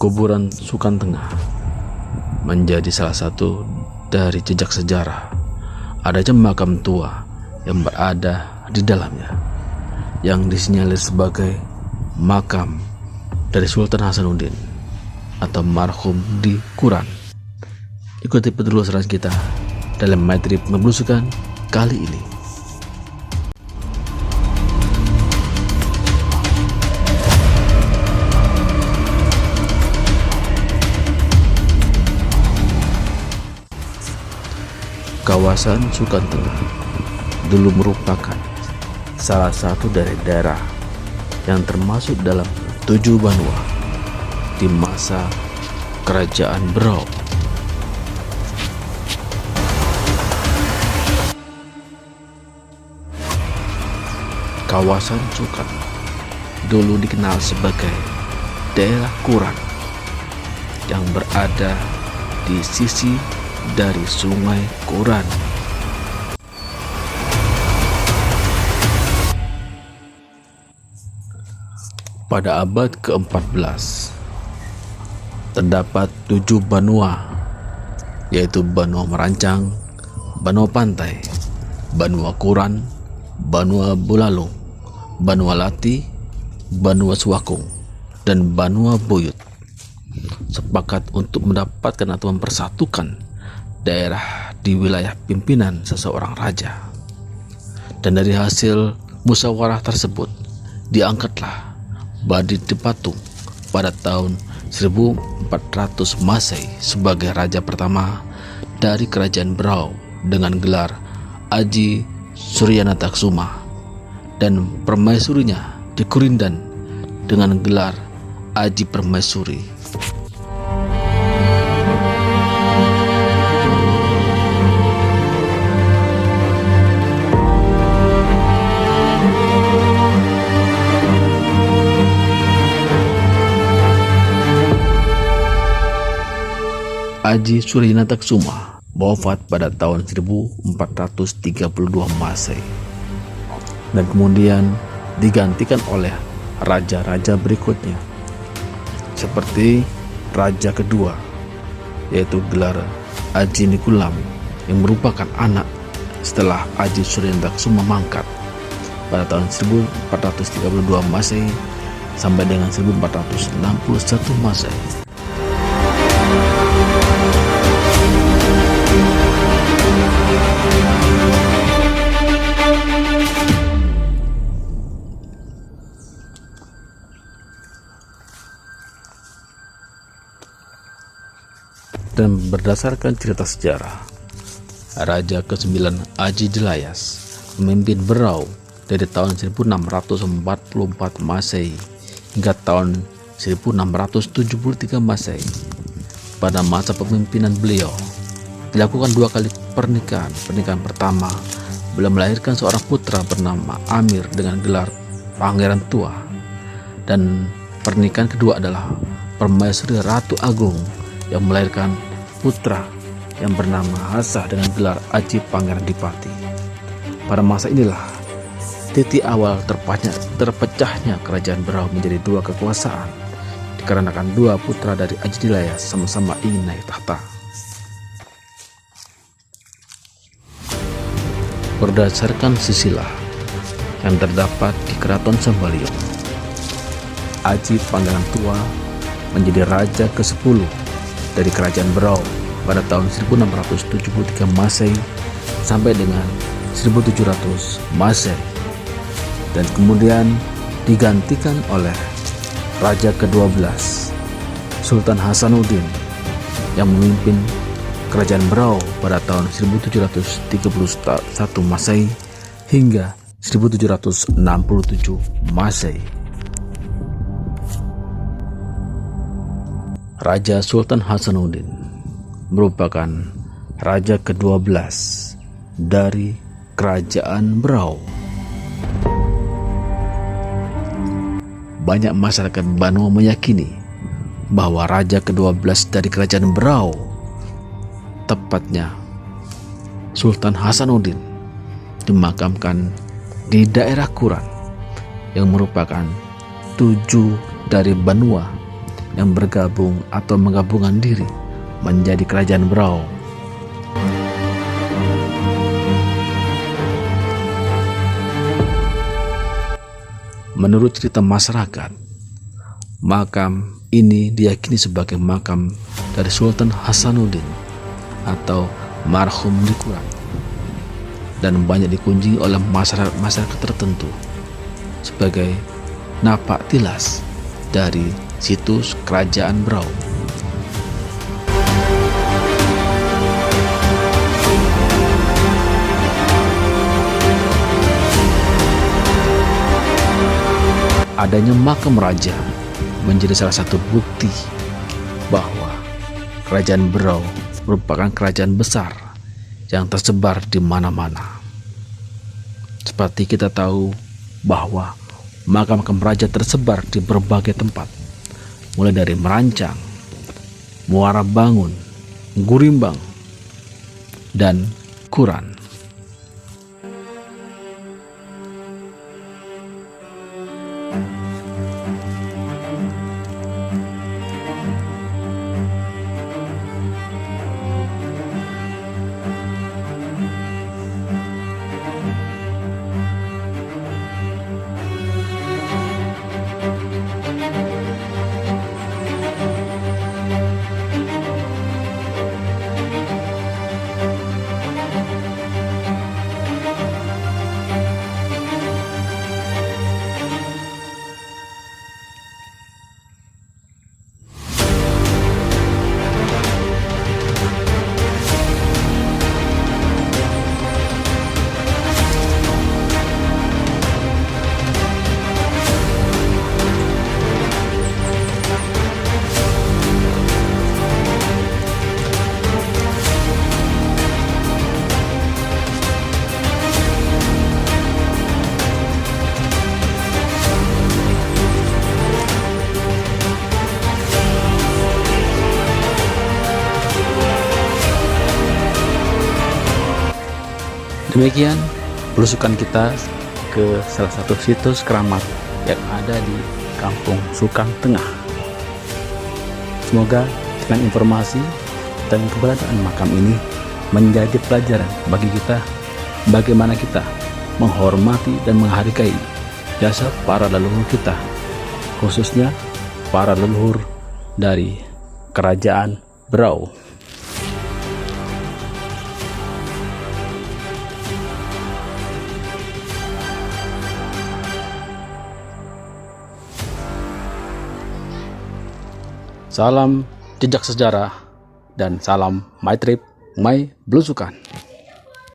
Kuburan Sukan Tengah menjadi salah satu dari jejak sejarah adanya makam tua yang berada di dalamnya, yang disinyalir sebagai makam dari Sultan Hasanuddin atau marhum di Quran. Ikuti penelusuran kita dalam materi pembelusukan kali ini. Kawasan Sukan Tengah dulu merupakan salah satu dari daerah yang termasuk dalam 7 Banua di masa Kerajaan Berau. Kawasan Sukan dulu dikenal sebagai daerah Quran yang berada di sisi dari Sungai Quran. Pada abad ke-14 terdapat 7 Banua, yaitu Banua Merancang, Banua Pantai, Banua Quran, Banua Bulalung, Banua Lati, Banua Suwakung, dan Banua Buyut sepakat untuk mendapatkan atau mempersatukan daerah di wilayah pimpinan seseorang raja. Dan dari hasil musyawarah tersebut diangkatlah Badi Dipatung pada tahun 1400 Masehi sebagai raja pertama dari Kerajaan Berau dengan gelar Aji Suryanataksuma, dan permaisurinya di Kurindan dengan gelar Aji Permaisuri. Aji Suryanataksuma wafat pada tahun 1432 Masehi dan kemudian digantikan oleh raja-raja berikutnya seperti raja kedua, yaitu gelar Aji Nikulam, yang merupakan anak setelah Aji Suryanataksuma mangkat pada tahun 1432 Masehi sampai dengan 1461 Masehi. Dan berdasarkan cerita sejarah, Raja ke-9 Aji Dilayas memimpin Berau dari tahun 1644 Masehi hingga tahun 1673 Masehi. Pada masa pemimpinan beliau dilakukan 2 kali pernikahan. Pernikahan pertama, beliau melahirkan seorang putra bernama Amir dengan gelar Pangeran Tua, dan pernikahan kedua adalah Permaisuri Ratu Agung yang melahirkan putra yang bernama Hasah dengan gelar Aji Pangeran Dipati. Pada masa inilah titik awal terpecahnya Kerajaan Berau menjadi 2 kekuasaan, dikarenakan 2 putra dari Aji Dilayas sama-sama ingin naik tahta. Berdasarkan silsilah yang terdapat di Keraton Sambaliong, Aji Pangeran Tua menjadi raja ke-10 dari Kerajaan Berau pada tahun 1673 Masehi sampai dengan 1700 Masehi, dan kemudian digantikan oleh Raja ke-12 Sultan Hasanuddin yang memimpin Kerajaan Berau pada tahun 1731 Masehi hingga 1767 Masehi. Raja Sultan Hasanuddin merupakan raja ke-12 dari Kerajaan Berau. Banyak masyarakat Banua meyakini bahwa raja ke-12 dari Kerajaan Berau, tepatnya Sultan Hasanuddin, dimakamkan di daerah Quran yang merupakan 7 dari Banua yang bergabung atau menggabungkan diri menjadi kerajaan Brau. Menurut cerita masyarakat, makam ini diyakini sebagai makam dari Sultan Hasanuddin atau marhum di Quran, dan banyak dikunjungi oleh masyarakat tertentu sebagai napak tilas dari situs kerajaan Brau. Adanya makam raja menjadi salah satu bukti bahwa kerajaan Brau merupakan kerajaan besar yang tersebar di mana-mana. Seperti kita tahu bahwa makam-makam raja tersebar di berbagai tempat, mulai dari Merancang, Muara Bangun, Gurimbang, dan Kuran. Demikian belusukan kita ke salah satu situs keramat yang ada di Kampung Sukan Tengah. Semoga dengan informasi tentang keberadaan makam ini menjadi pelajaran bagi kita bagaimana kita menghormati dan menghargai jasa para leluhur kita, khususnya para leluhur dari Kerajaan Brau. Salam jejak sejarah dan salam My Trip, My Belusukan.